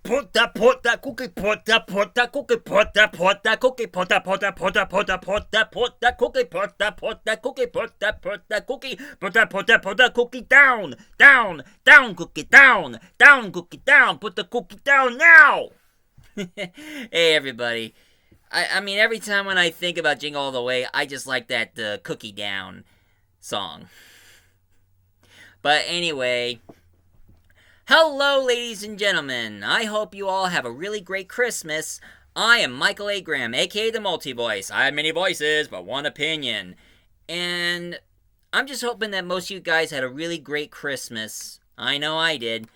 Porta porta cookie porta porta cookie porta porta cookie porta porta porta porta porta porta cookie porta porta cookie porta porta cookie porta porta porta cookie down down down cookie down down cookie down put the cookie down now. Hey everybody. I mean, every time when I think about Jingle All the Way, I just like that Cookie Down song. But anyway, hello ladies and gentlemen. I hope you all have a really great Christmas. I am Michael A. Graham, aka the Multi-Voice. I have many voices, but one opinion. And I'm just hoping that most of you guys had a really great Christmas. I know I did.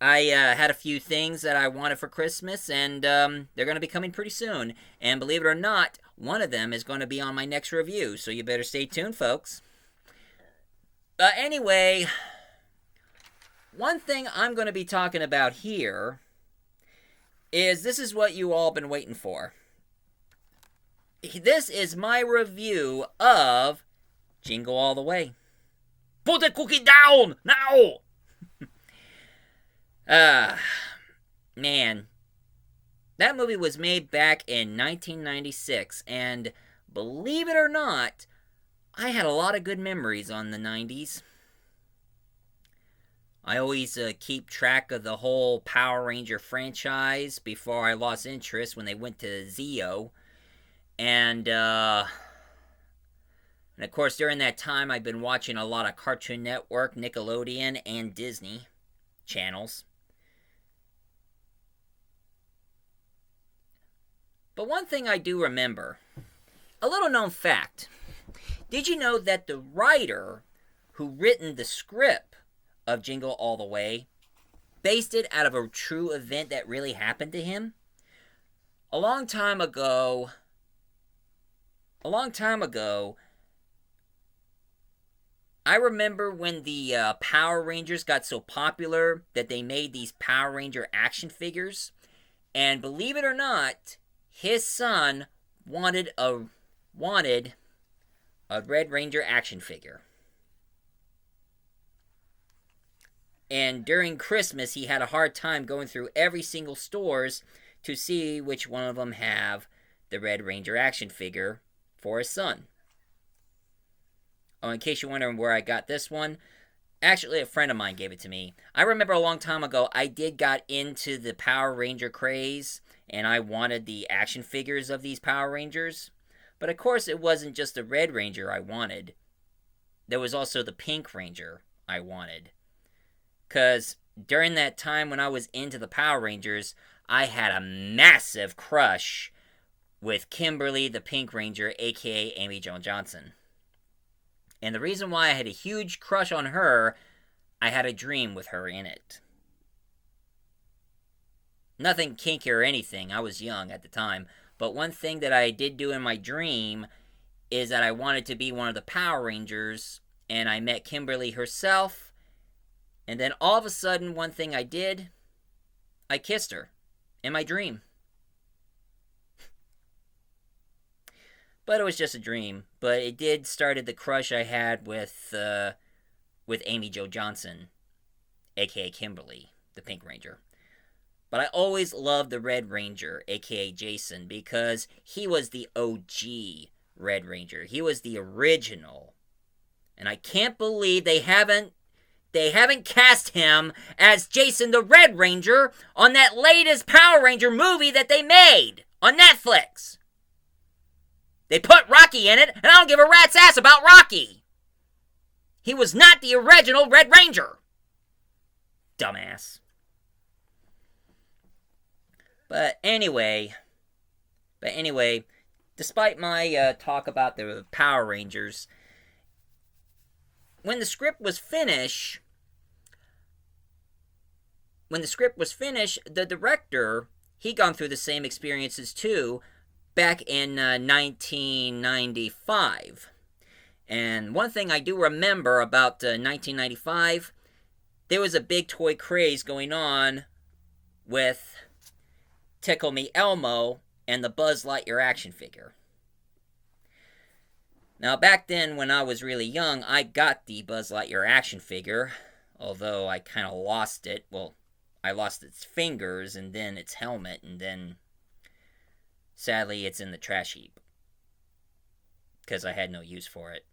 I had a few things that I wanted for Christmas, and they're going to be coming pretty soon. And believe it or not, one of them is going to be on my next review, so you better stay tuned, folks. Anyway, one thing I'm going to be talking about here is this is what you all been waiting for. This is my review of Jingle All the Way. Put the cookie down now! Man, that movie was made back in 1996, and believe it or not, I had a lot of good memories on the 90s. I always keep track of the whole Power Ranger franchise before I lost interest when they went to Zeo. And of course, during that time, I've been watching a lot of Cartoon Network, Nickelodeon, and Disney channels. But one thing I do remember, a little known fact, did you know that the writer who written the script of Jingle All the Way based it out of a true event that really happened to him? A long time ago, I remember when the Power Rangers got so popular that they made these Power Ranger action figures. And believe it or not, his son wanted a Red Ranger action figure. And during Christmas, he had a hard time going through every single stores to see which one of them have the Red Ranger action figure for his son. Oh, in case you're wondering where I got this one, actually a friend of mine gave it to me. I remember a long time ago, I did got into the Power Ranger craze, and I wanted the action figures of these Power Rangers. But of course, it wasn't just the Red Ranger I wanted. There was also the Pink Ranger I wanted. Because during that time when I was into the Power Rangers, I had a massive crush with Kimberly the Pink Ranger, aka Amy Jo Johnson. And the reason why I had a huge crush on her, I had a dream with her in it. Nothing kinky or anything, I was young at the time. But one thing that I did do in my dream is that I wanted to be one of the Power Rangers, and I met Kimberly herself. And then all of a sudden, one thing I did, I kissed her in my dream. But it was just a dream. But it did started the crush I had with Amy Jo Johnson, aka Kimberly, the Pink Ranger. But I always loved the Red Ranger, aka Jason, because he was the OG Red Ranger. He was the original. And I can't believe they haven't cast him as Jason the Red Ranger on that latest Power Ranger movie that they made on Netflix. They put Rocky in it, and I don't give a rat's ass about Rocky. He was not the original Red Ranger. Dumbass. But anyway, despite my talk about the Power Rangers, when the script was finished, the director, he gone through the same experiences too, back in 1995. And one thing I do remember about 1995, there was a big toy craze going on with Tickle Me Elmo and the Buzz Lightyear action figure. Now, back then, when I was really young, I got the Buzz Lightyear action figure, although I kind of lost it. Well, I lost its fingers and then its helmet, and then sadly it's in the trash heap because I had no use for it.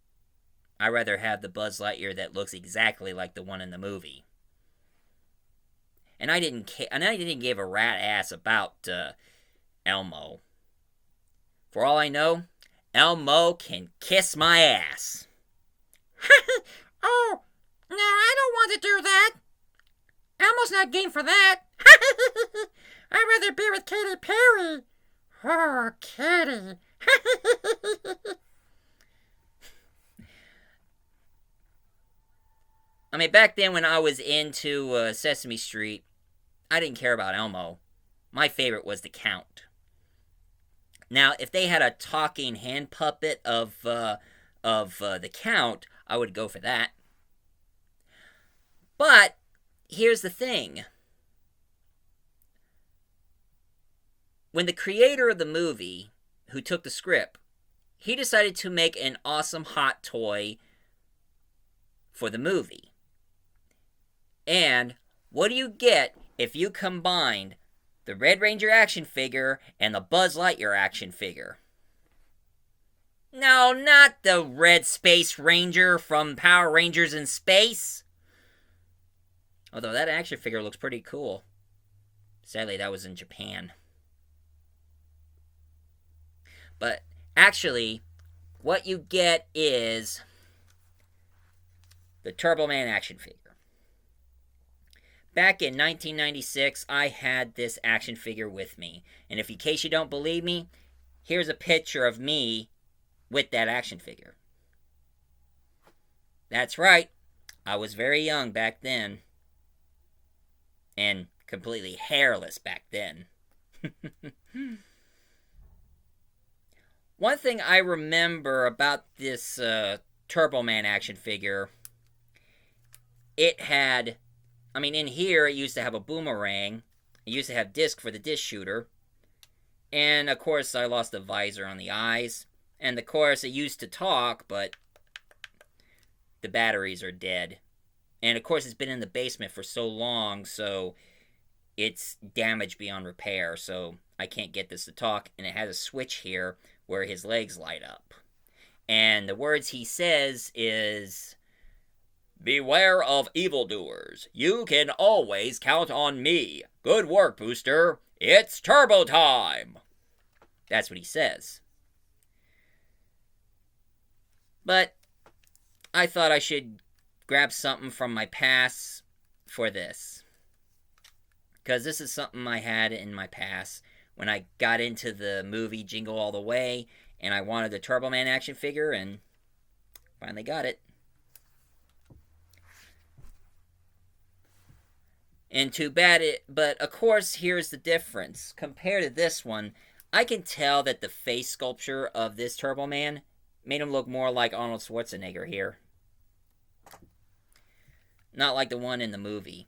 I'd rather have the Buzz Lightyear that looks exactly like the one in the movie. And I didn't give a rat ass about Elmo. For all I know, Elmo can kiss my ass. Oh, no, I don't want to do that. Elmo's not game for that. I'd rather be with Katy Perry. Oh, Katy. I mean, back then when I was into Sesame Street, I didn't care about Elmo. My favorite was the Count. Now, if they had a talking hand puppet of the Count, I would go for that. But here's the thing. When the creator of the movie, who took the script, he decided to make an awesome hot toy for the movie. And what do you get if you combined the Red Ranger action figure and the Buzz Lightyear action figure? No, not the Red Space Ranger from Power Rangers in Space. Although that action figure looks pretty cool. Sadly, that was in Japan. But actually, what you get is the Turboman action figure. Back in 1996, I had this action figure with me. And if in case you don't believe me, here's a picture of me with that action figure. That's right, I was very young back then. And completely hairless back then. One thing I remember about this Turboman action figure, it had, in here it used to have a boomerang, it used to have disc for the disc shooter, and of course I lost the visor on the eyes, and of course it used to talk, but the batteries are dead. And of course it's been in the basement for so long, so it's damaged beyond repair, so I can't get this to talk, and it has a switch here where his legs light up. And the words he says is, "Beware of evildoers. You can always count on me. Good work, Booster. It's turbo time." That's what he says. But I thought I should grab something from my past for this. Because this is something I had in my past when I got into the movie Jingle All the Way, and I wanted the Turboman action figure, and finally got it. And too bad but of course, here's the difference. Compared to this one, I can tell that the face sculpture of this Turboman made him look more like Arnold Schwarzenegger here. Not like the one in the movie.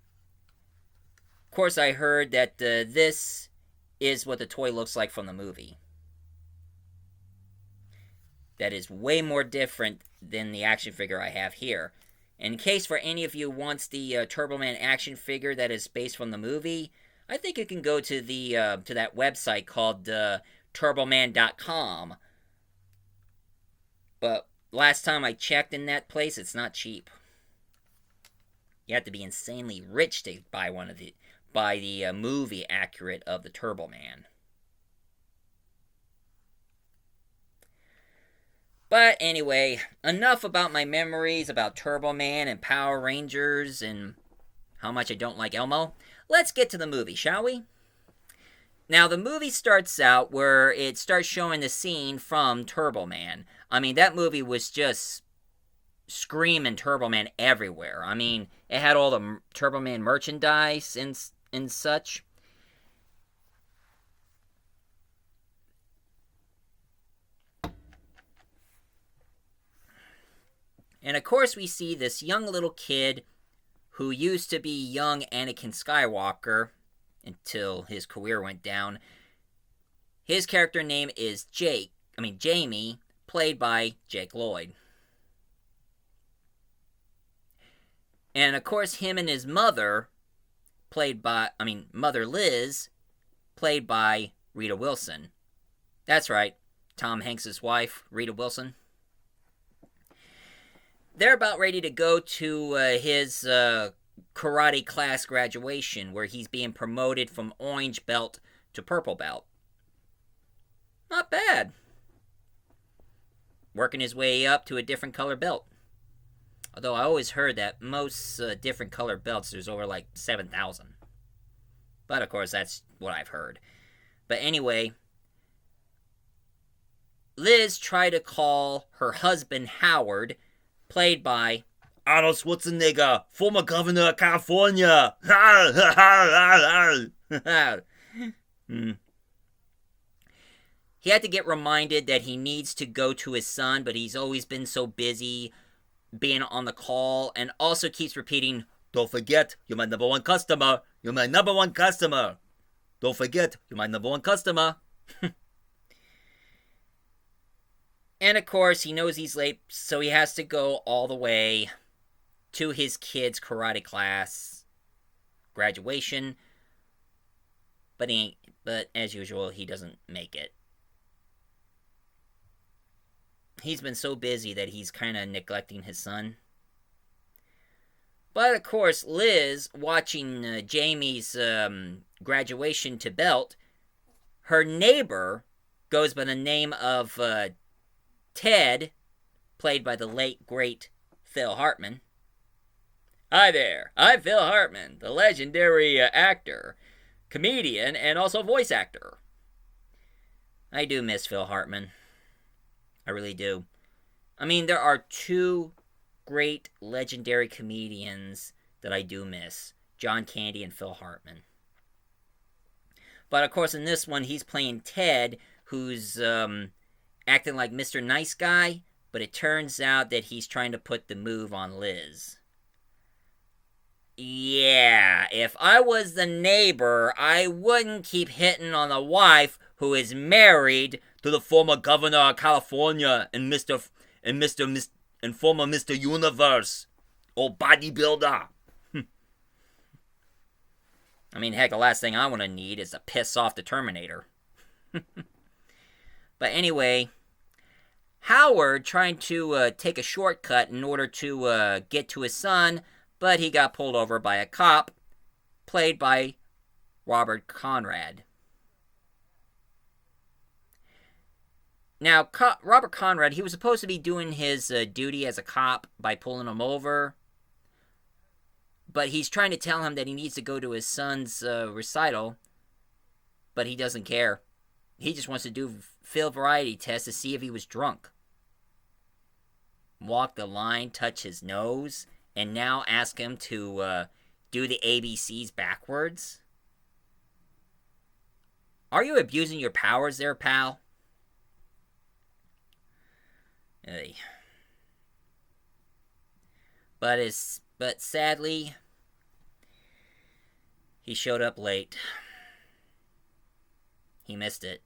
Of course, I heard that this is what the toy looks like from the movie. That is way more different than the action figure I have here. In case for any of you wants the Turboman action figure that is based from the movie, I think you can go to the to that website called Turboman.com. But last time I checked in that place, it's not cheap. You have to be insanely rich to buy the movie accurate of the Turboman. But anyway, enough about my memories about Turboman and Power Rangers and how much I don't like Elmo. Let's get to the movie, shall we? Now, the movie starts out where it starts showing the scene from Turboman. That movie was just screaming Turboman everywhere. It had all the Turboman merchandise and such. And of course we see this young little kid who used to be young Anakin Skywalker until his career went down. His character name is Jamie, played by Jake Lloyd. And of course him and his mother Mother Liz, played by Rita Wilson. That's right, Tom Hanks' wife, Rita Wilson. They're about ready to go to his karate class graduation, where he's being promoted from orange belt to purple belt. Not bad. Working his way up to a different color belt. Although I always heard that most different color belts, there's over like 7,000. But of course, that's what I've heard. But anyway, Liz tried to call her husband Howard, played by Arnold Schwarzenegger, former governor of California. He had to get reminded that he needs to go to his son, but he's always been so busy being on the call, and also keeps repeating, "Don't forget, you're my number one customer. You're my number one customer. Don't forget, you're my number one customer." And of course, he knows he's late, so he has to go all the way to his kid's karate class graduation. But as usual, he doesn't make it. He's been so busy that he's kind of neglecting his son. But of course, Liz, watching Jamie's graduation to belt, her neighbor goes by the name of Ted, played by the late, great Phil Hartman. Hi there, I'm Phil Hartman, the legendary actor, comedian, and also voice actor. I do miss Phil Hartman. I really do. I mean, there are two great legendary comedians that I do miss. John Candy and Phil Hartman. But of course, in this one, he's playing Ted, who's acting like Mr. Nice Guy, but it turns out that he's trying to put the move on Liz. Yeah, if I was the neighbor, I wouldn't keep hitting on the wife who is married to the former governor of California and former Mr. Universe, old bodybuilder. I mean, heck, the last thing I want to need is to piss off the Terminator. But anyway, Howard trying to take a shortcut in order to get to his son, but he got pulled over by a cop, played by Robert Conrad. Now, Robert Conrad, he was supposed to be doing his duty as a cop by pulling him over, but he's trying to tell him that he needs to go to his son's recital, but he doesn't care. He just wants to do field variety tests to see if he was drunk. Walk the line, touch his nose, and now ask him to do the ABCs backwards? Are you abusing your powers there, pal? Hey. But sadly, he showed up late. He missed it.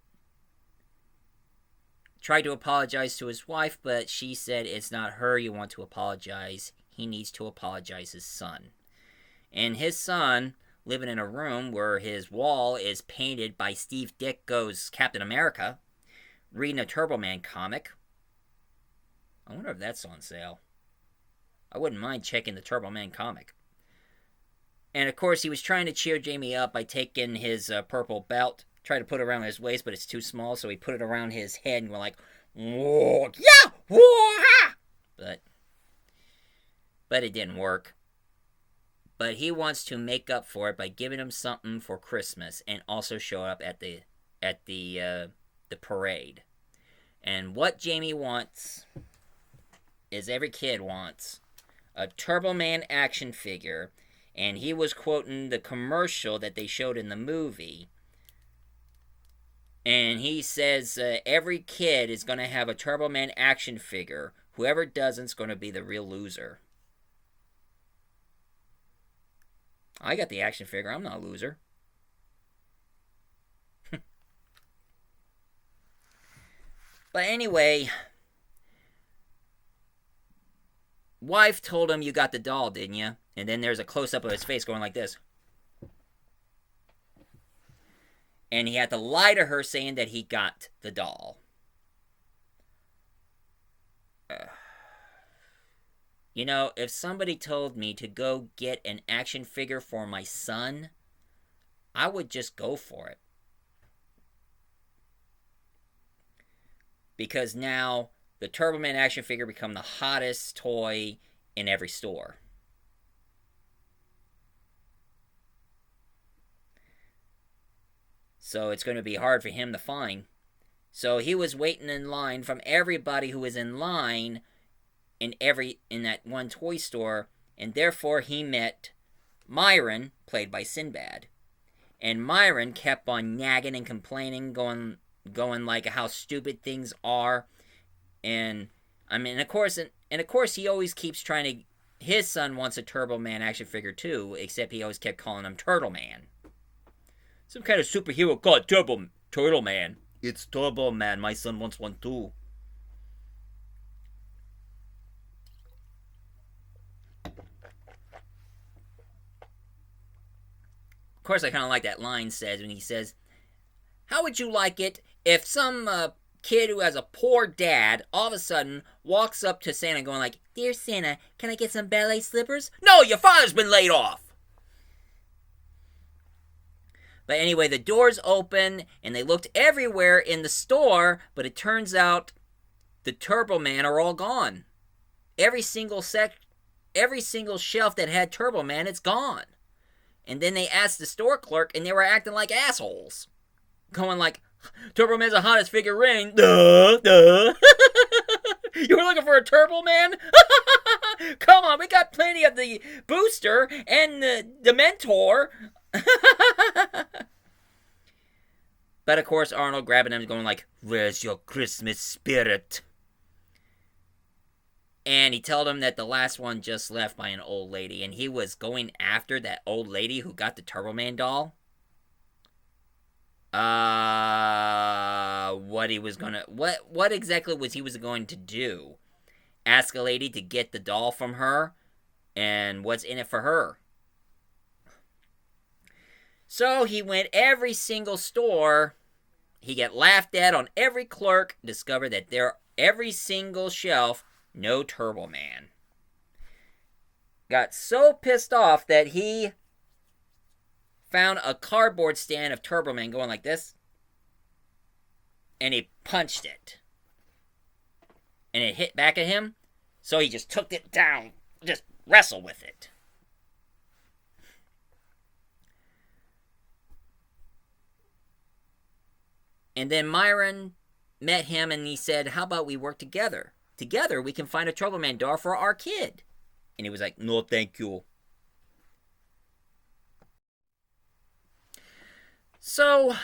Tried to apologize to his wife, but she said it's not her you want to apologize. He needs to apologize his son. And his son, living in a room where his wall is painted by Steve Ditko's Captain America, reading a Turboman comic. I wonder if that's on sale. I wouldn't mind checking the Turboman comic. And of course, he was trying to cheer Jamie up by taking his purple belt, tried to put it around his waist, but it's too small, so he put it around his head and went like, whoa, yeah, whoa, ha! But it didn't work. But he wants to make up for it by giving him something for Christmas, and also show up at the parade. And what Jamie wants is every kid wants a Turboman action figure, and he was quoting the commercial that they showed in the movie. And he says every kid is going to have a Turboman action figure. Whoever doesn't is going to be the real loser. I got the action figure. I'm not a loser. But anyway, wife told him you got the doll, didn't you? And then there's a close-up of his face going like this. And he had to lie to her saying that he got the doll. You know, if somebody told me to go get an action figure for my son, I would just go for it. Because now the Turboman action figure become the hottest toy in every store. So it's going to be hard for him to find. So he was waiting in line from everybody who was in line in that one toy store, and therefore he met Myron, played by Sinbad. And Myron kept on nagging and complaining, going like how stupid things are. And I mean, of course, he always keeps trying to. His son wants a Turboman action figure too, except he always kept calling him Turtleman. Some kind of superhero called Turtleman. It's Turboman. My son wants one too. Of course, I kind of like that line says when he says, "How would you like it if some kid who has a poor dad all of a sudden walks up to Santa going like, 'Dear Santa, can I get some ballet slippers?' 'No, your father's been laid off!'" But anyway, the doors open, and they looked everywhere in the store, but it turns out the Turboman are all gone. Every single shelf that had Turboman, it's gone. And then they asked the store clerk, and they were acting like assholes. Going like, "Turboman's the hottest figurine." Duh. You were looking for a Turboman? Come on, we got plenty of the Booster and the Mentor. But of course, Arnold grabbing him going like, "Where's your Christmas spirit?" And he told him that the last one just left by an old lady, and he was going after that old lady who got the Turboman doll. What exactly was he going to do? Ask a lady to get the doll from her? And what's in it for her? So he went every single store. He got laughed at on every clerk. Discovered that every single shelf, no Turboman. Got so pissed off that he found a cardboard stand of Turboman going like this. And he punched it. And it hit back at him. So he just took it down. Just wrestled with it. And then Myron met him and he said, "How about we work together? Together we can find a Turboman doll for our kid." And he was like, "No, thank you." So,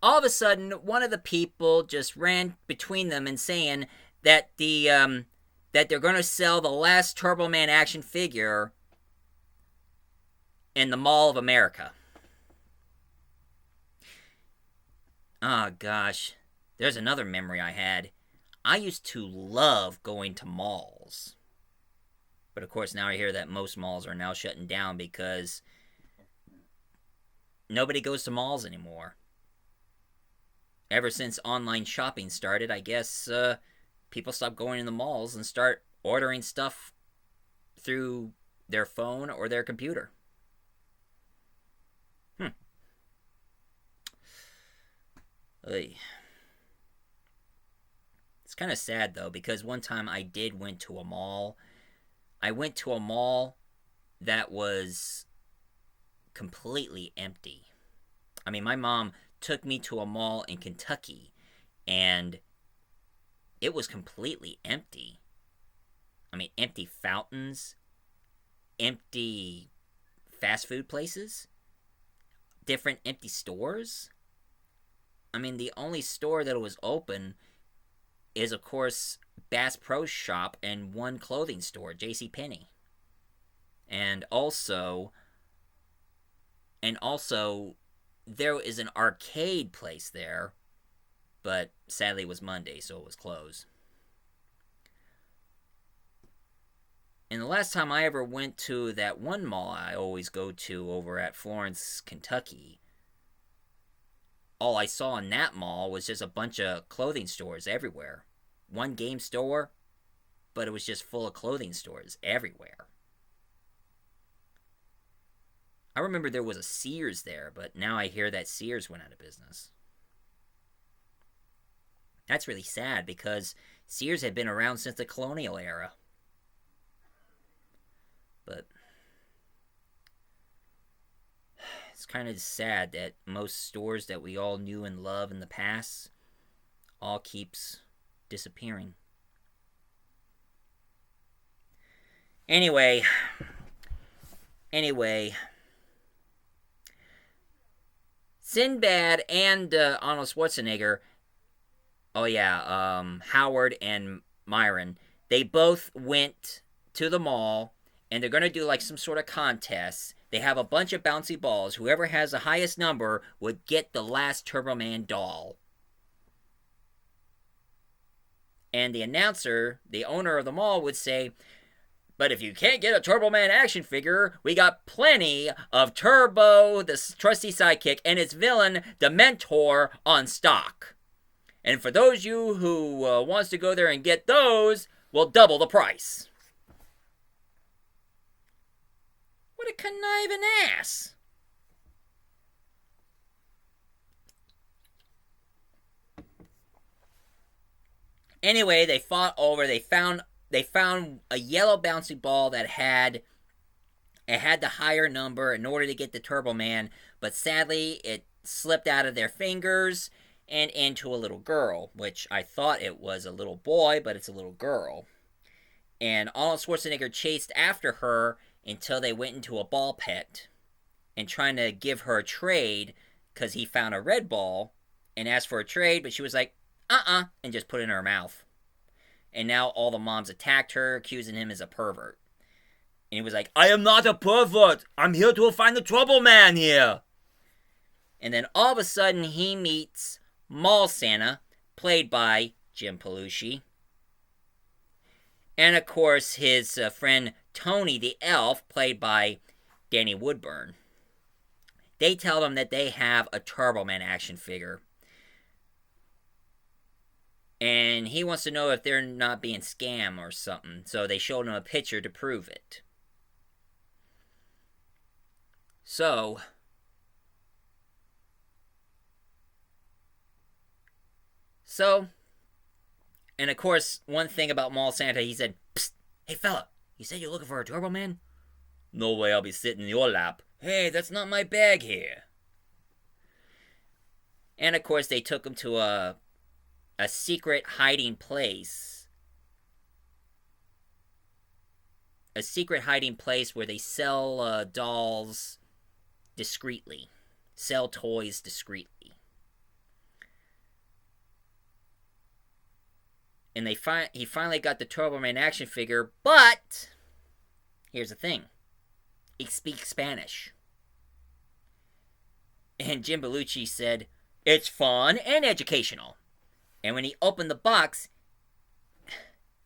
all of a sudden, one of the people just ran between them and saying that that they're going to sell the last Turboman action figure in the Mall of America. Oh, gosh. There's another memory I had. I used to love going to malls. But, of course, now I hear that most malls are now shutting down because nobody goes to malls anymore. Ever since online shopping started, I guess people stop going in the malls and start ordering stuff through their phone or their computer. It's kind of sad, though, because one time I did went to a mall. I went to a mall that was completely empty. I mean, my mom took me to a mall in Kentucky, and it was completely empty. I mean, empty fountains, empty fast food places, different empty stores. I mean, the only store that was open is, of course, Bass Pro Shop and one clothing store, JCPenney. And also, there is an arcade place there, but sadly it was Monday, so it was closed. And the last time I ever went to that one mall I always go to over at Florence, Kentucky, all I saw in that mall was just a bunch of clothing stores everywhere. One game store, but it was just full of clothing stores everywhere. I remember there was a Sears there, but now I hear that Sears went out of business. That's really sad because Sears had been around since the colonial era. But it's kind of sad that most stores that we all knew and loved in the past all keeps disappearing. Anyway, Sinbad and Arnold Schwarzenegger, Howard and Myron, they both went to the mall, and they're going to do like some sort of contest. They have a bunch of bouncy balls. Whoever has the highest number would get the last Turboman doll. And the announcer, the owner of the mall, would say, but if you can't get a Turboman action figure, we got plenty of Turbo, the trusty sidekick, and its villain, the Mentor, on stock. And for those of you who wants to go there and get those, we'll double the price. What a conniving ass. Anyway, they fought over, they found a yellow bouncy ball that had the higher number in order to get the Turboman, but sadly it slipped out of their fingers and into a little girl, which I thought it was a little boy, but it's a little girl. And Arnold Schwarzenegger chased after her until they went into a ball pit and trying to give her a trade because he found a red ball and asked for a trade, but she was like, and just put it in her mouth. And now all the moms attacked her, accusing him as a pervert. And he was like, I am not a pervert. I'm here to find the Troubleman here. And then all of a sudden he meets Mall Santa, played by Jim Belushi. And of course his friend Tony the Elf, played by Danny Woodburn. They tell him that they have a Turboman action figure. And he wants to know if they're not being scammed or something. So they showed him a picture to prove it. So, and of course, one thing about Mall Santa, he said, Psst, hey fella, you said you're looking for a Turboman? No way I'll be sitting in your lap. Hey, that's not my bag here. And of course, they took him to a secret hiding place. A secret hiding place where they sell dolls discreetly. Sell toys discreetly. And he finally got the Turboman action figure, but here's the thing. He speaks Spanish. And Jim Belushi said, it's fun and educational. And when he opened the box,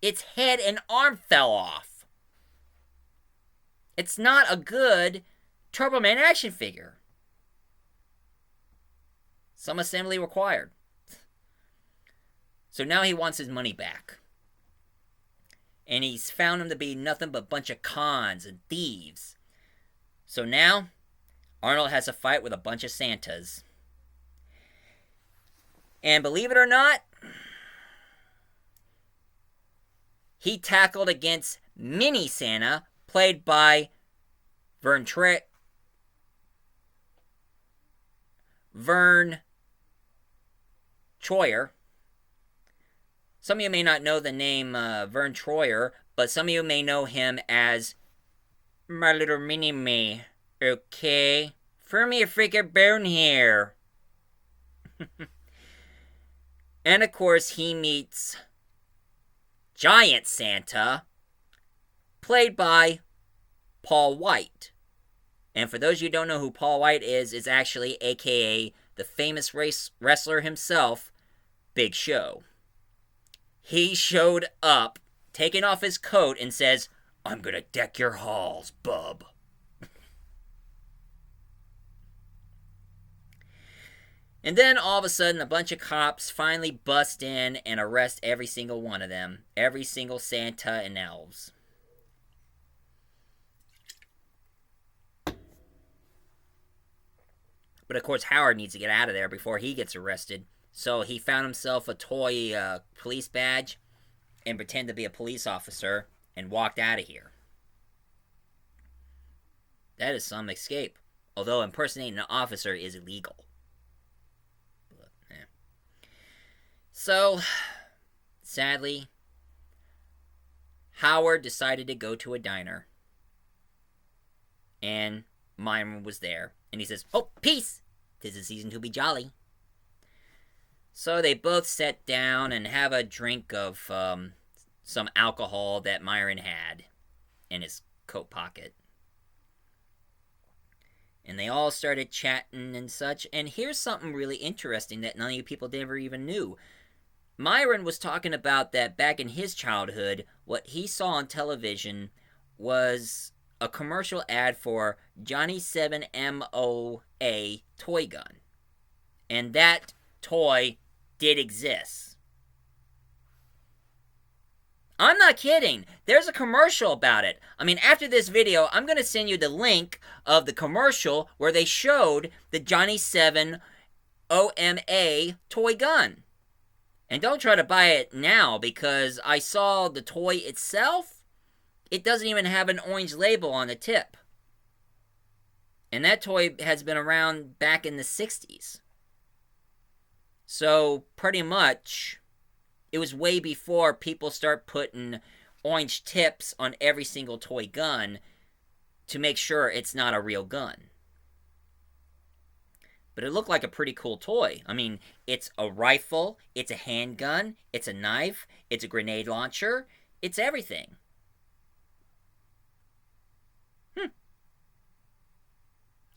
its head and arm fell off. It's not a good Turboman action figure. Some assembly required. So now he wants his money back. And he's found him to be nothing but a bunch of cons and thieves. So now, Arnold has a fight with a bunch of Santas. And believe it or not, he tackled against Mini Santa, played by Vern Troyer. Some of you may not know the name Vern Troyer, but some of you may know him as My Little Mini-Me. Okay? Throw me a freaking bone here. And of course, he meets Giant Santa, played by Paul White. And for those of you who don't know who Paul White is, it's actually aka the famous wrestler himself, Big Show. He showed up, taking off his coat, and says, I'm gonna deck your halls, bub. And then all of a sudden, a bunch of cops finally bust in and arrest every single one of them. Every single Santa and elves. But of course, Howard needs to get out of there before he gets arrested. So he found himself a toy police badge and pretended to be a police officer and walked out of here. That is some escape. Although impersonating an officer is illegal. But, yeah. So, sadly, Howard decided to go to a diner. And Myron was there. And he says, "Oh, peace! 'Tis a season to be jolly." So they both sit down and have a drink of some alcohol that Myron had in his coat pocket. And they all started chatting and such. And here's something really interesting that none of you people never even knew. Myron was talking about that back in his childhood, what he saw on television was a commercial ad for Johnny 7 O.M.A. toy gun. And that toy did exist. I'm not kidding. There's a commercial about it. I mean, after this video, I'm going to send you the link of the commercial where they showed the Johnny 7 O.M.A. toy gun. And don't try to buy it now, because I saw the toy itself. It doesn't even have an orange label on the tip. And that toy has been around back in the 60s. So, pretty much, it was way before people start putting orange tips on every single toy gun to make sure it's not a real gun. But it looked like a pretty cool toy. I mean, it's a rifle, it's a handgun, it's a knife, it's a grenade launcher, it's everything.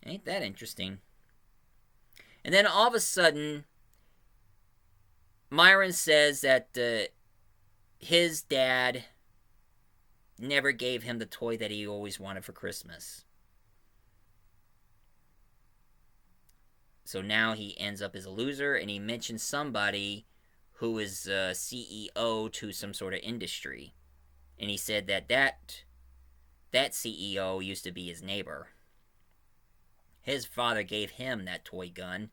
Ain't that interesting? And then all of a sudden, Myron says that his dad never gave him the toy that he always wanted for Christmas. So now he ends up as a loser, and he mentions somebody who is CEO to some sort of industry. And he said that CEO used to be his neighbor. His father gave him that toy gun.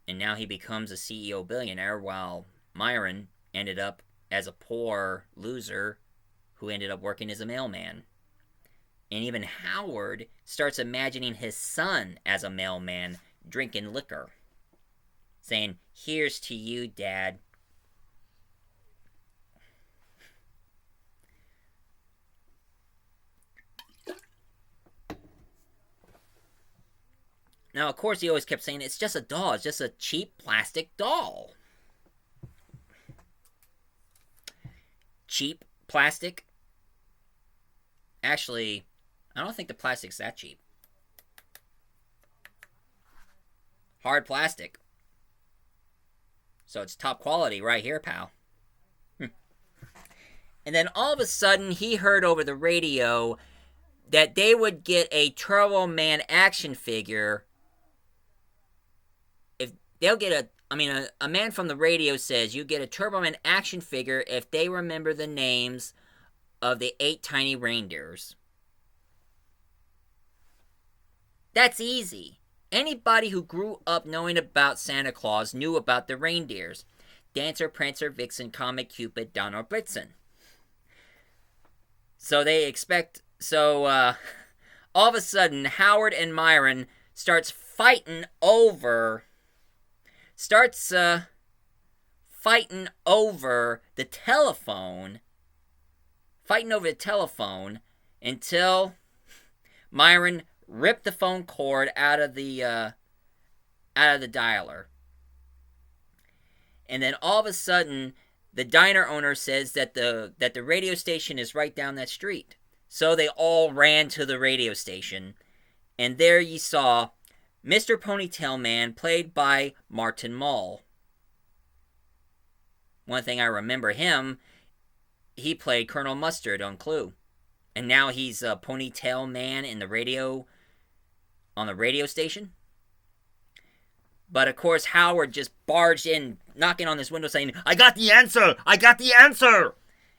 And now he becomes a CEO billionaire, while Myron ended up as a poor loser who ended up working as a mailman. And even Howard starts imagining his son as a mailman drinking liquor, saying, "Here's to you, Dad." Now, of course, he always kept saying, it's just a doll. It's just a cheap plastic doll. Cheap plastic? Actually, I don't think the plastic's that cheap. Hard plastic. So it's top quality right here, pal. And then all of a sudden, he heard over the radio that they would get a Turboman action figure. They'll get a man from the radio says you get a Turboman action figure if they remember the names of the 8 tiny reindeers. That's easy. Anybody who grew up knowing about Santa Claus knew about the reindeers. Dancer, Prancer, Vixen, Comet, Cupid, Donner, Blitzen. So they expect... So, all of a sudden, Howard and Myron starts fighting over the telephone. Fighting over the telephone until Myron ripped the phone cord out of the dialer. And then all of a sudden, the diner owner says that the radio station is right down that street. So they all ran to the radio station. And there you saw Mr. Ponytail Man, played by Martin Mull. One thing I remember him, he played Colonel Mustard on Clue. And now he's a Ponytail Man in the radio on the radio station. But of course, Howard just barged in, knocking on this window saying, I got the answer! I got the answer!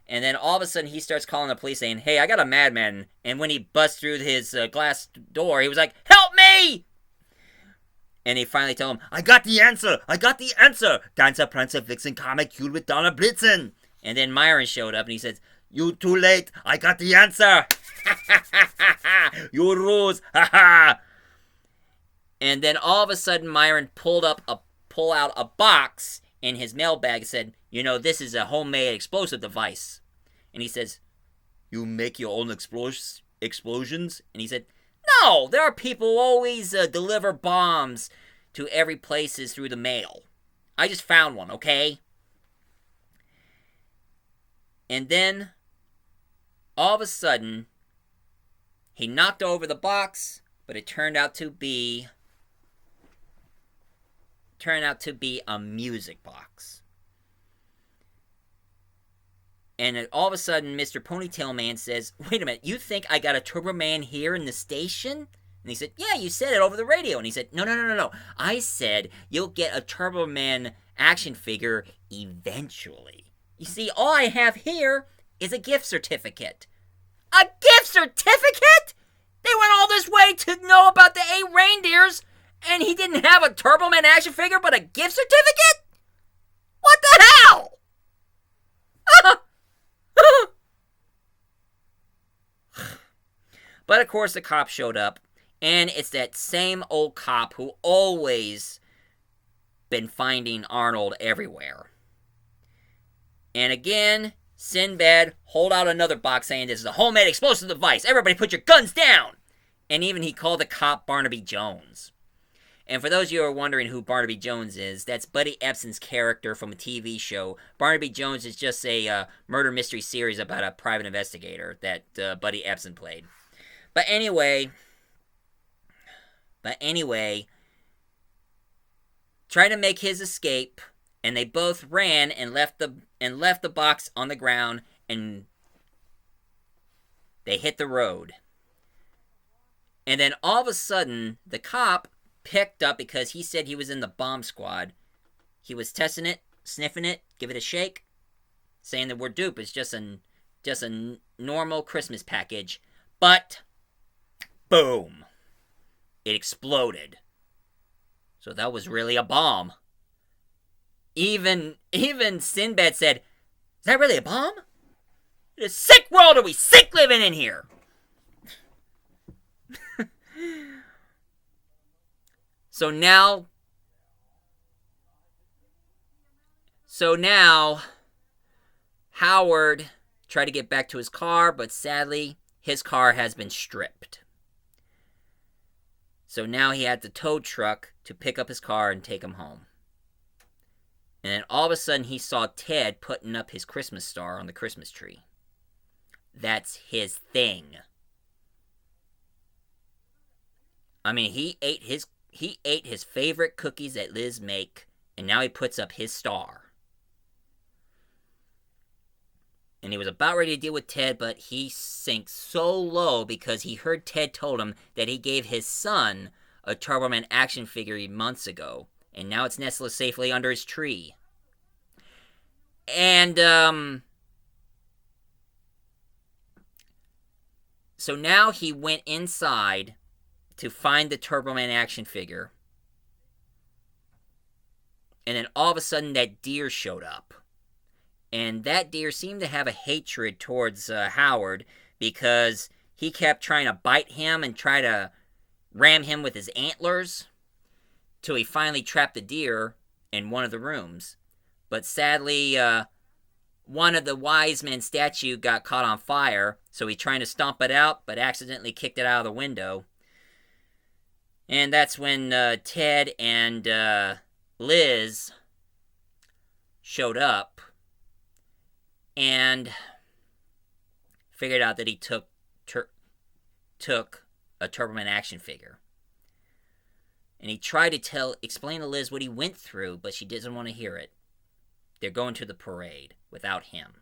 And then all of a sudden he starts calling the police saying, hey, I got a madman. And when he busts through his glass door, he was like, help me! And they finally tell him, I got the answer! I got the answer! Dancer, Prancer, Vixen, Comet, Cute with Donner, Blitzen! And then Myron showed up and he says, you too late! I got the answer! You lose! Ha ha! And then all of a sudden Myron pull out a box in his mailbag and said, you know, this is a homemade explosive device. And he says, you make your own explosions? And he said, no, there are people who always deliver bombs to every places through the mail. I just found one, okay? And then, all of a sudden, he knocked over the box, but it turned out to be a music box. And all of a sudden, Mr. Ponytail Man says, wait a minute, you think I got a Turboman here in the station? And he said, yeah, you said it over the radio. And he said, no. I said you'll get a Turboman action figure eventually. You see, all I have here is a gift certificate. A gift certificate? They went all this way to know about the 8 reindeers, and he didn't have a Turboman action figure but a gift certificate? What the hell? But of course the cop showed up, and it's that same old cop who always been finding Arnold everywhere. And again, Sinbad hold out another box saying this is a homemade explosive device. Everybody put your guns down. And even he called the cop Barnaby Jones. And for those of you who are wondering who Barnaby Jones is, that's Buddy Ebsen's character from a TV show. Barnaby Jones is just a murder mystery series about a private investigator that Buddy Ebsen played. But anyway, trying to make his escape, and they both ran and left the box on the ground, and they hit the road. And then all of a sudden, the cop picked up, because he said he was in the bomb squad. He was testing it, sniffing it, give it a shake, saying the word dupe is just a normal Christmas package. But boom, it exploded. So that was really a bomb. Even Sinbad said, is that really a bomb? In a sick world are we sick living in here? So now, Howard tried to get back to his car, but sadly, his car has been stripped. So now he had the tow truck to pick up his car and take him home. And then all of a sudden, he saw Ted putting up his Christmas star on the Christmas tree. That's his thing. I mean, he ate his favorite cookies that Liz make, and now he puts up his star. And he was about ready to deal with Ted, but he sinks so low because he heard Ted told him that he gave his son a Turboman action figure months ago, and now it's nestled safely under his tree. And, so now he went inside to find the Turboman action figure. And then all of a sudden that deer showed up. And that deer seemed to have a hatred towards Howard, because he kept trying to bite him and try to ram him with his antlers, till he finally trapped the deer in one of the rooms. But sadly, one of the wise men statue got caught on fire, so he tried to stomp it out, but accidentally kicked it out of the window. And that's when Ted and Liz showed up and figured out that he took a Turboman action figure. And he tried to explain to Liz what he went through, but she doesn't want to hear it. They're going to the parade without him.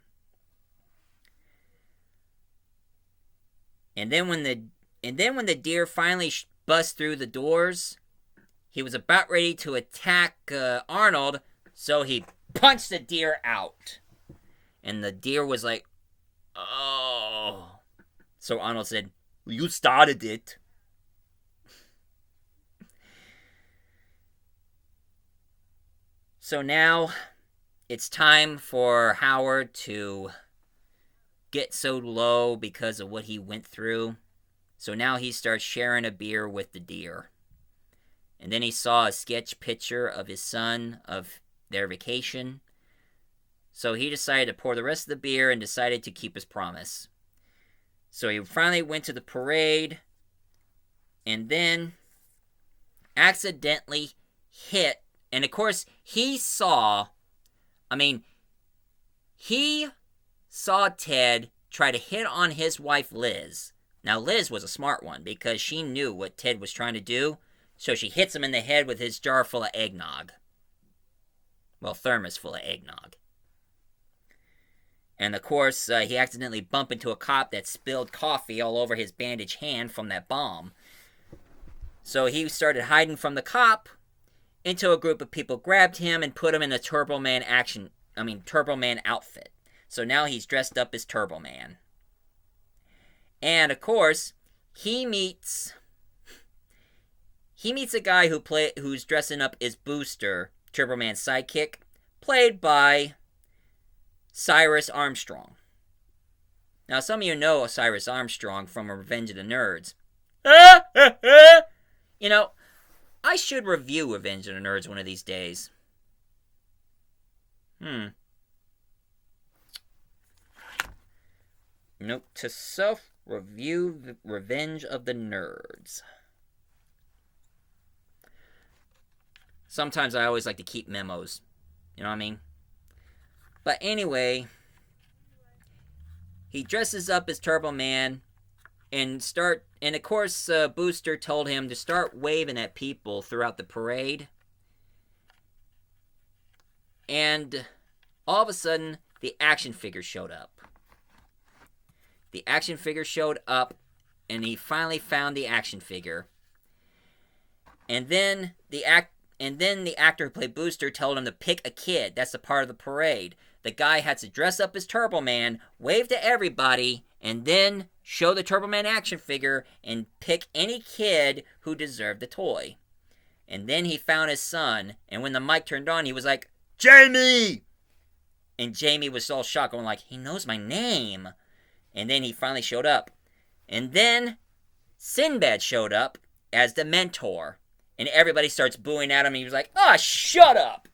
And then when the deer finally bust through the doors. He was about ready to attack Arnold, so he punched the deer out. And the deer was like, oh. So Arnold said, you started it. So now it's time for Howard to get so low because of what he went through. So now he starts sharing a beer with the deer. And then he saw a sketch picture of his son, of their vacation. So he decided to pour the rest of the beer and decided to keep his promise. So he finally went to the parade and then accidentally hit. And of course, he saw Ted try to hit on his wife, Liz. Now, Liz was a smart one because she knew what Ted was trying to do. So she hits him in the head with his jar full of eggnog. Well, thermos full of eggnog. And of course, he accidentally bumped into a cop that spilled coffee all over his bandaged hand from that bomb. So he started hiding from the cop until a group of people grabbed him and put him in a Turboman outfit. So now he's dressed up as Turboman. And of course, he meets a guy who's dressing up as Booster, Turboman's sidekick, played by Cyrus Armstrong. Now, some of you know Cyrus Armstrong from Revenge of the Nerds. You know, I should review Revenge of the Nerds one of these days. Note to self, review Revenge of the Nerds. Sometimes I always like to keep memos. You know what I mean? But anyway, he dresses up as Turboman and of course Booster told him to start waving at people throughout the parade. And all of a sudden, the action figure showed up. The action figure showed up, and he finally found the action figure. And then the actor who played Booster told him to pick a kid. That's a part of the parade. The guy had to dress up as Turboman, wave to everybody, and then show the Turboman action figure and pick any kid who deserved the toy. And then he found his son, and when the mic turned on, he was like, Jamie! And Jamie was all shocked, going like, he knows my name. And then he finally showed up. And then Sinbad showed up as the mentor. And everybody starts booing at him, and he was like, shut up!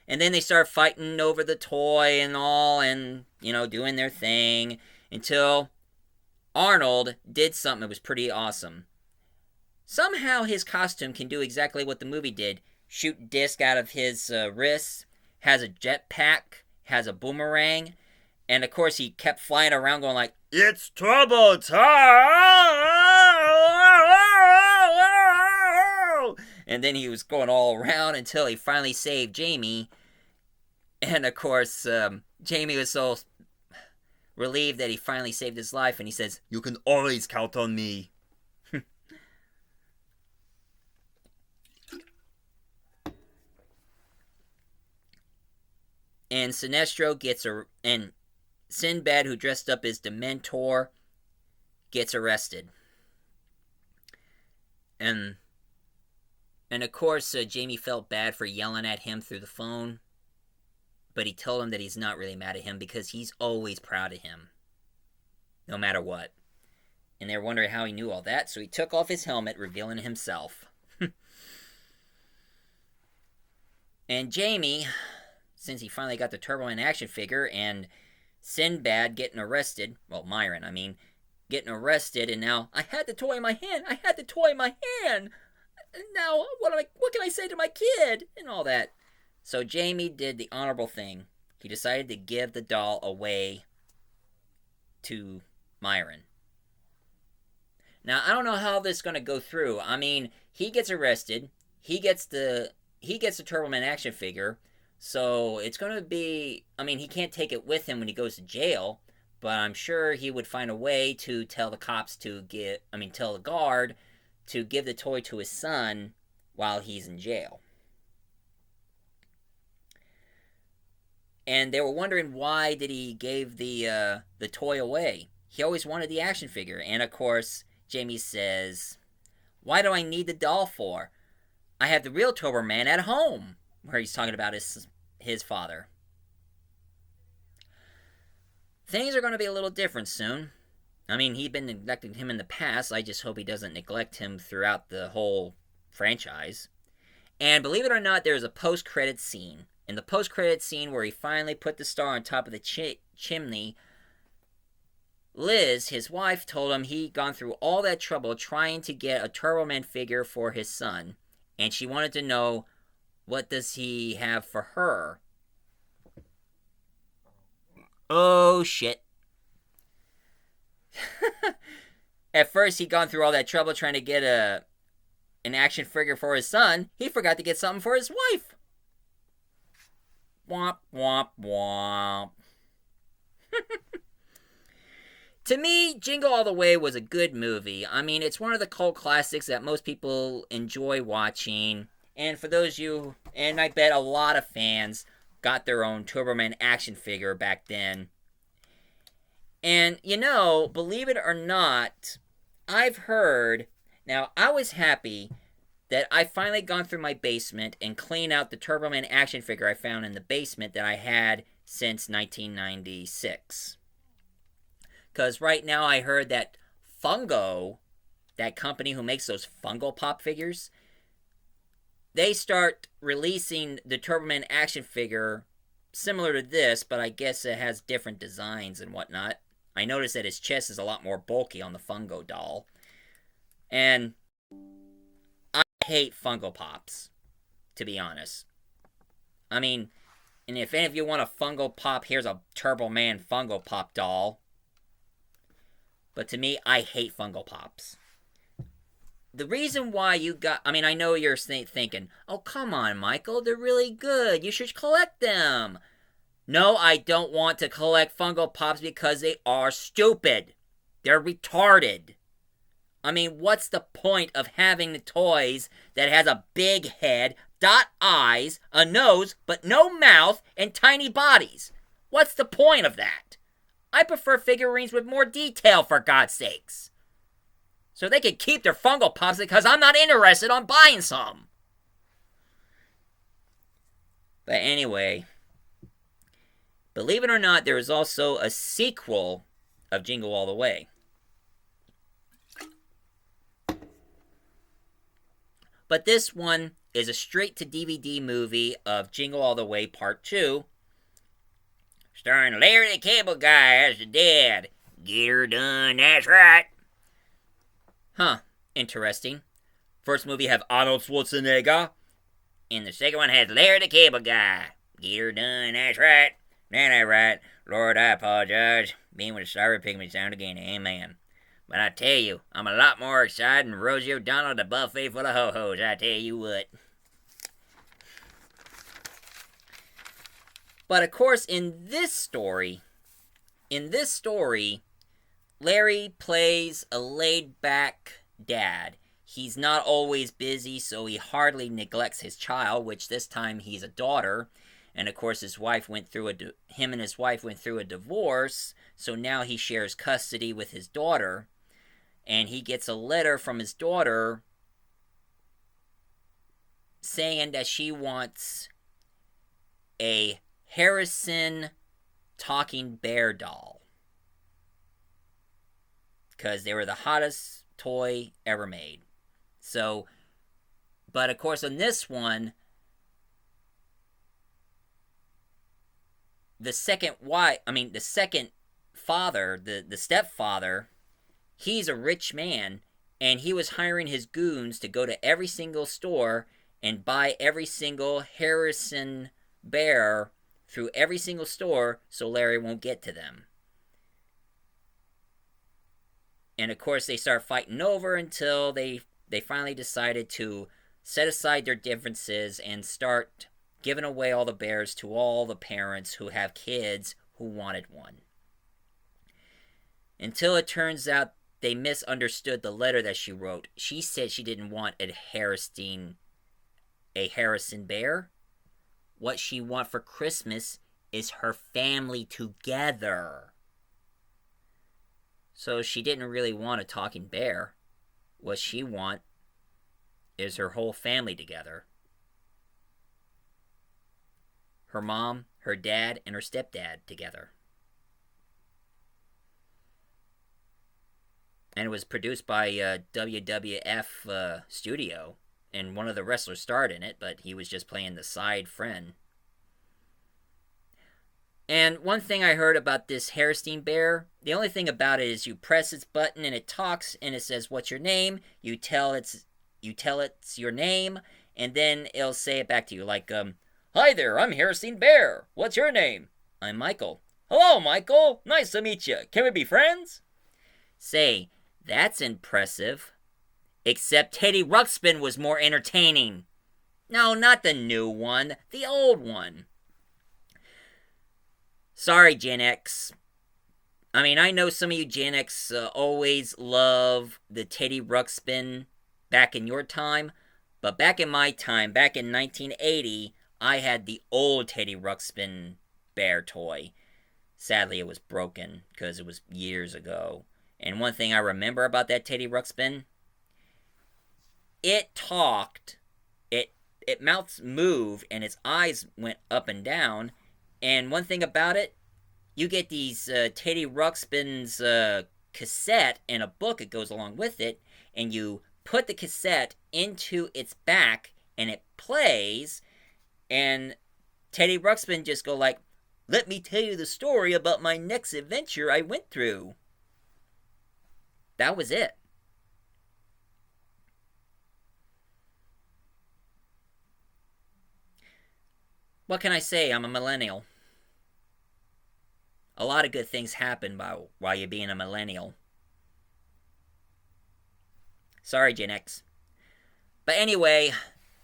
And then they start fighting over the toy and all, and, doing their thing, until Arnold did something that was pretty awesome. Somehow his costume can do exactly what the movie did. Shoot disc out of his wrists, has a jetpack, has a boomerang, and of course he kept flying around going like, it's Turbo time! And then he was going all around until he finally saved Jamie. And of course, Jamie was so relieved that he finally saved his life, and he says, you can always count on me. And and Sinbad, who dressed up as Dementor, gets arrested. And of course, Jamie felt bad for yelling at him through the phone. But he told him that he's not really mad at him because he's always proud of him. No matter what. And they were wondering how he knew all that, so he took off his helmet, revealing himself. And Jamie, since he finally got the Turboman action figure, and Sinbad getting arrested, well, Myron, getting arrested, and now, I had the toy in my hand, now, what can I say to my kid, and all that. So Jamie did the honorable thing. He decided to give the doll away to Myron. Now, I don't know how this is going to go through. He gets arrested, he gets the Turboman action figure, so it's going to be, he can't take it with him when he goes to jail, but I'm sure he would find a way to tell the tell the guard to give the toy to his son while he's in jail. And they were wondering why did he gave the toy away. He always wanted the action figure, and of course, Jamie says, "Why do I need the doll for? I have the real Turboman at home," where he's talking about his father. Things are going to be a little different soon. I mean, he'd been neglecting him in the past. I just hope he doesn't neglect him throughout the whole franchise. And believe it or not, there's a post-credit scene. In the post-credit scene where he finally put the star on top of the chimney, Liz, his wife, told him he'd gone through all that trouble trying to get a Turboman figure for his son, and she wanted to know, what does he have for her? Oh, shit. At first, he'd gone through all that trouble trying to get an action figure for his son. He forgot to get something for his wife. Womp, womp, womp. To me, Jingle All the Way was a good movie. I mean, it's one of the cult classics that most people enjoy watching. And for those of you, and I bet a lot of fans, got their own Turboman action figure back then. And, believe it or not, I've heard... Now, I was happy that I finally gone through my basement and cleaned out the Turboman action figure I found in the basement that I had since 1996. Because right now I heard that Fungo, that company who makes those Fungo Pop figures, they start releasing the Turboman action figure similar to this, but I guess it has different designs and whatnot. I noticed that his chest is a lot more bulky on the Fungo doll. And I hate Fungo Pops, to be honest. I mean, and if any of you want a Fungo Pop, here's a Turboman Fungo Pop doll. But to me, I hate Fungo Pops. The reason why you got... I mean, I know you're thinking, oh, come on, Michael, they're really good. You should collect them. No, I don't want to collect Fungo Pops because they are stupid. They're retarded. I mean, what's the point of having the toys that has a big head, dot eyes, a nose, but no mouth, and tiny bodies? What's the point of that? I prefer figurines with more detail, for God's sakes. So they can keep their Fungo Pops because I'm not interested on buying some. But anyway, believe it or not, there is also a sequel of Jingle All the Way. But this one is a straight-to-DVD movie of Jingle All the Way Part 2, starring Larry the Cable Guy as the dad. Get her done, that's right. Huh, interesting. First movie have Arnold Schwarzenegger, and the second one has Larry the Cable Guy. Get her done, that's right. That's right. Lord, I apologize. Being with the Starry Pigment sound again, amen. But I tell you, I'm a lot more excited than Rosie O'Donnell at a buffet full of ho-hos, I tell you what. But of course, in this story, Larry plays a laid-back dad. He's not always busy, so he hardly neglects his child, which this time he's a daughter. And of course, him and his wife went through a divorce, so now he shares custody with his daughter. And he gets a letter from his daughter saying that she wants a Harrison talking bear doll. Because they were the hottest toy ever made. So, but of course on this one, the second father, the stepfather, he's a rich man, and he was hiring his goons to go to every single store and buy every single Harrison bear through every single store so Larry won't get to them. And of course they start fighting over until they finally decided to set aside their differences and start giving away all the bears to all the parents who have kids who wanted one. Until it turns out they misunderstood the letter that she wrote. She said she didn't want a Harrison bear. What she wants for Christmas is her family together. So she didn't really want a talking bear. What she wants is her whole family together. Her mom, her dad, and her stepdad together. And it was produced by WWF Studio. And one of the wrestlers starred in it, but he was just playing the side friend. And one thing I heard about this Harrison bear, the only thing about it is you press its button and it talks and it says, "What's your name?" You tell it's your name, and then it'll say it back to you like, "Hi there, I'm Harrison Bear. What's your name?" "I'm Michael." "Hello, Michael. Nice to meet you. Can we be friends?" Say, that's impressive. Except Teddy Ruxpin was more entertaining. No, not the new one, the old one. Sorry, Gen X. I mean, I know some of you Gen X always love the Teddy Ruxpin back in your time, but back in my time, back in 1980, I had the old Teddy Ruxpin bear toy. Sadly, it was broken because it was years ago. And one thing I remember about that Teddy Ruxpin, it talked, its mouth moved, and its eyes went up and down. And one thing about it, you get these Teddy Ruxpin's cassette and a book that goes along with it, and you put the cassette into its back, and it plays, and Teddy Ruxpin just go like, "Let me tell you the story about my next adventure I went through." That was it. What can I say? I'm a millennial. A lot of good things happen while you're being a millennial. Sorry, Gen X. But anyway,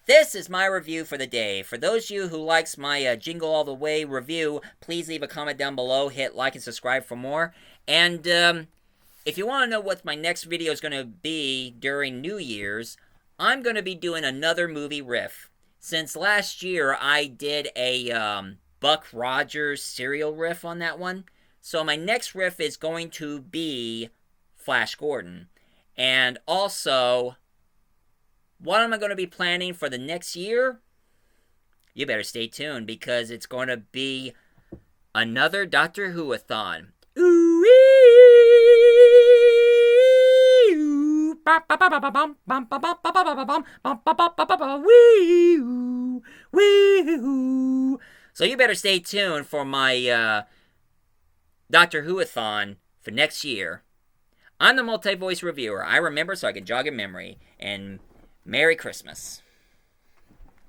this is my review for the day. For those of you who likes my Jingle All the Way review, please leave a comment down below, hit like and subscribe for more. And if you want to know what my next video is going to be during New Year's, I'm going to be doing another movie riff. Since last year, I did a Buck Rogers serial riff on that one. So my next riff is going to be Flash Gordon. And also, what am I going to be planning for the next year? You better stay tuned because it's going to be another Doctor Who-a-thon. So you better stay tuned for my Doctor Who-a-thon for next year. I'm the multi-voice reviewer. I remember so I can jog in memory. And Merry Christmas.